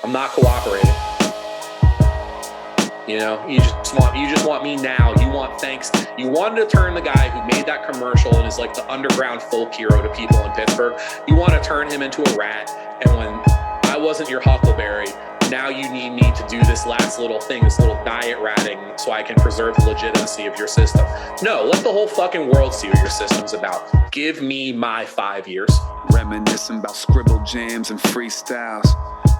I'm not cooperating. You know, you just want me now. You want thanks. You wanted to turn the guy who made that commercial and is like the underground folk hero to people in Pittsburgh. You want to turn him into a rat. And when I wasn't your Huckleberry, now you need me to do this last little thing, this little diet ratting, so I can preserve the legitimacy of your system. No, let the whole fucking world see what your system's about. Give me my 5 years. Reminiscing about scribble jams and freestyles.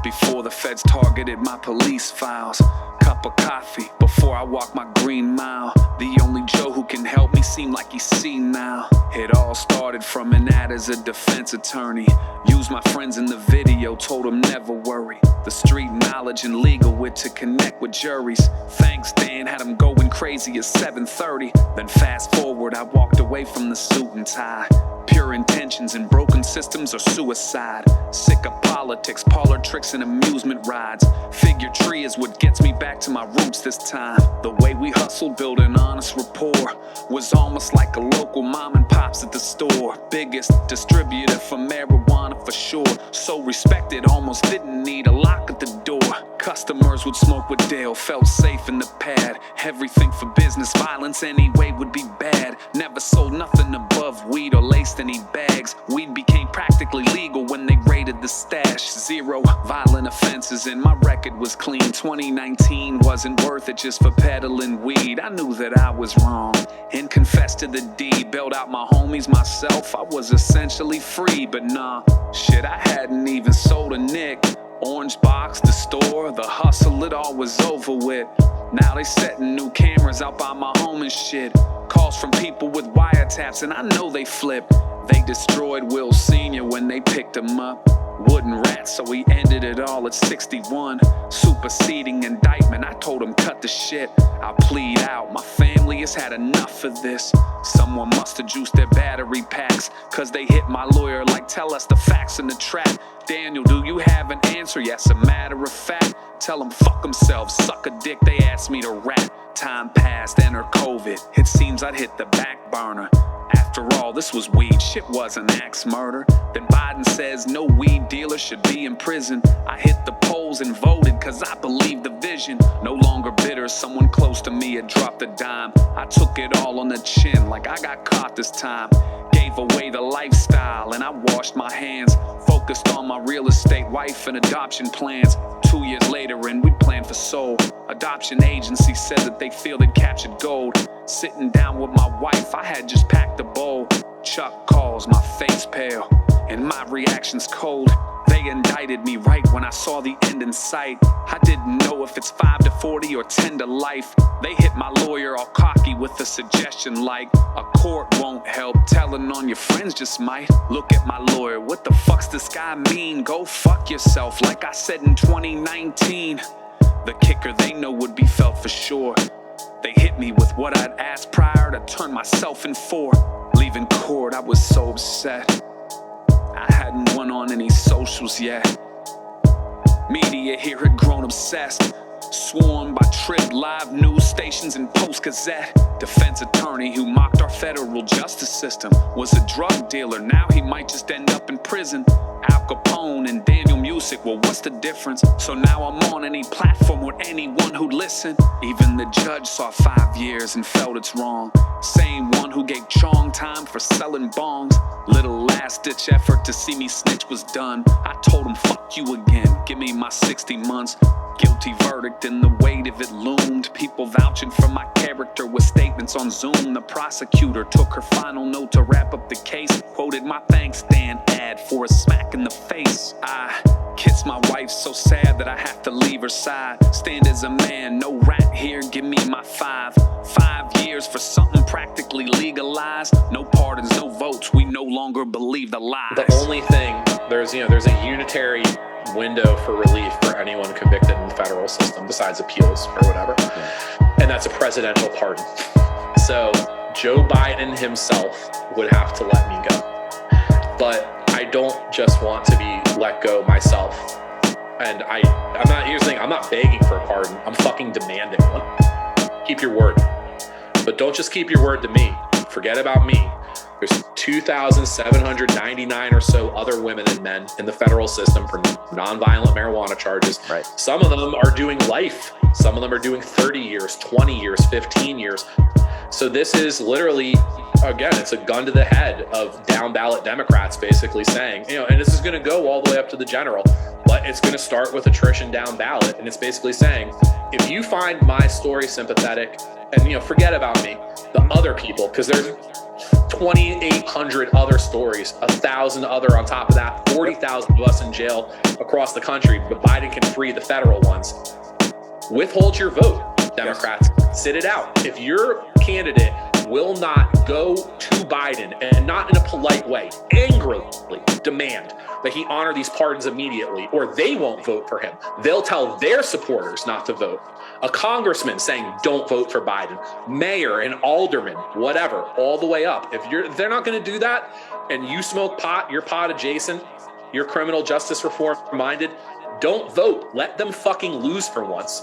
Before the feds targeted my police files. Cup of coffee before I walk my green mile. The only Joe who can help me seem like he's seen now. It all started from an ad as a defense attorney. Used my friends in the video, told them never worry. The street knowledge and legal wit to connect with juries. Thanks Dan, had them going crazy at 7:30. Then fast forward, I walked away from the suit and tie. Pure intentions and broken systems are suicide. Sick of politics, parlor tricks and amusement rides. Figure tree is what gets me back to my roots this time. The way we hustled, build an honest rapport. Was almost like a local mom and pops at the store. Biggest distributor for marijuana for sure. So respected, almost didn't need a lock at the door. Customers would smoke with Dale, felt safe in the pad. Everything for business, violence anyway would be bad. Never sold nothing above weed or laced any bags. Weed became practically legal when they raided the stash. 0 violent offenses and my record was clean. 2019 wasn't worth it just for peddling weed. I knew that I was wrong and confessed to the deed. Bailed out my homies myself, I was essentially free. But nah, shit, I hadn't even sold a nick. Orange box, the store, the hustle, it all was over with. Now they setting new cameras out by my home and shit. Calls from people with wiretaps and I know they flipped. They destroyed Will Sr. when they picked him up. Wooden rat, so he ended it all at 61. Superseding indictment, I told him cut the shit. I plead out, my family has had enough of this. Someone must have juiced their battery packs, cause they hit my lawyer like tell us the facts in the trap. Daniel, do you have an answer? Yes, a matter of fact. Tell them fuck themselves, suck a dick, they asked me to rap. Time passed, enter COVID, it seems I'd hit the back burner. After all, this was weed, shit wasn't axe murder. Then Biden says no weed dealer should be in prison. I hit the polls and voted cause I believe the vision. No longer bitter, someone close to me had dropped a dime. I took it all on the chin like I got caught this time. Gave away the lifestyle and I washed my hands. Focused on my real estate, wife and adoption plans. 2 years later and we planned for soul. Adoption agency said that they feel they'd captured gold. Sitting down with my wife, I had just packed a bowl. Chuck calls, my face pale, and my reaction's cold. They indicted me right when I saw the end in sight. I didn't know if it's 5 to 40 or 10 to life. They hit my lawyer all cocky with a suggestion like a court won't help, telling on your friends just might. Look at my lawyer, what the fuck's this guy mean? Go fuck yourself, like I said in 2019. The kicker they know would be felt for sure. They hit me with what I'd asked prior to turn myself in for. Leaving court, I was so upset. I hadn't went on any socials yet. Media here had grown obsessed. Sworn by Trib Live news stations and Post-Gazette. Defense attorney who mocked our federal justice system was a drug dealer, now he might just end up in prison. Al Capone and Daniel Music, well what's the difference? So now I'm on any platform with anyone who'd listen. Even the judge saw 5 years and felt it's wrong. Same one who gave Chong time for selling bongs. Little last ditch effort to see me snitch was done. I told him fuck you again, give me my 60 months. Guilty verdict and the weight of it loomed. People vouching for my character with statements on Zoom. The prosecutor took her final note to wrap up the case. Quoted my thanks Dan ad for a smack in the face. I kiss my wife so sad that I have to leave her side. Stand as a man, no rat here, give me my 5 years for something practically legalized. No pardons, no votes, we no longer believe the lies. The only thing, there's a unitary window for relief for anyone convicted in the federal system besides appeals or whatever, and that's a presidential pardon. So Joe Biden himself would have to let me go, but I don't just want to be let go myself. And I'm not, here's the thing, I'm not begging for a pardon, I'm fucking demanding one. Keep your word, but don't just keep your word to me. Forget about me. There's 2,799 or so other women and men in the federal system for nonviolent marijuana charges. Right. Some of them are doing life. Some of them are doing 30 years, 20 years, 15 years. So this is literally, again, it's a gun to the head of down ballot Democrats basically saying, and this is going to go all the way up to the general, but it's going to start with attrition down ballot. And it's basically saying, if you find my story sympathetic and, forget about me, the other people, because there's 2,800 other stories, 1,000 other on top of that, 40,000 of us in jail across the country, but Biden can free the federal ones. Withhold your vote, Democrats. Sit it out. If your candidate will not go to Biden and not in a polite way, angrily demand that he honor these pardons immediately, or they won't vote for him. They'll tell their supporters not to vote. A congressman saying, don't vote for Biden. Mayor and alderman, whatever, all the way up. If they're not going to do that, and you smoke pot, you're pot adjacent, you're criminal justice reform minded, don't vote. Let them fucking lose for once.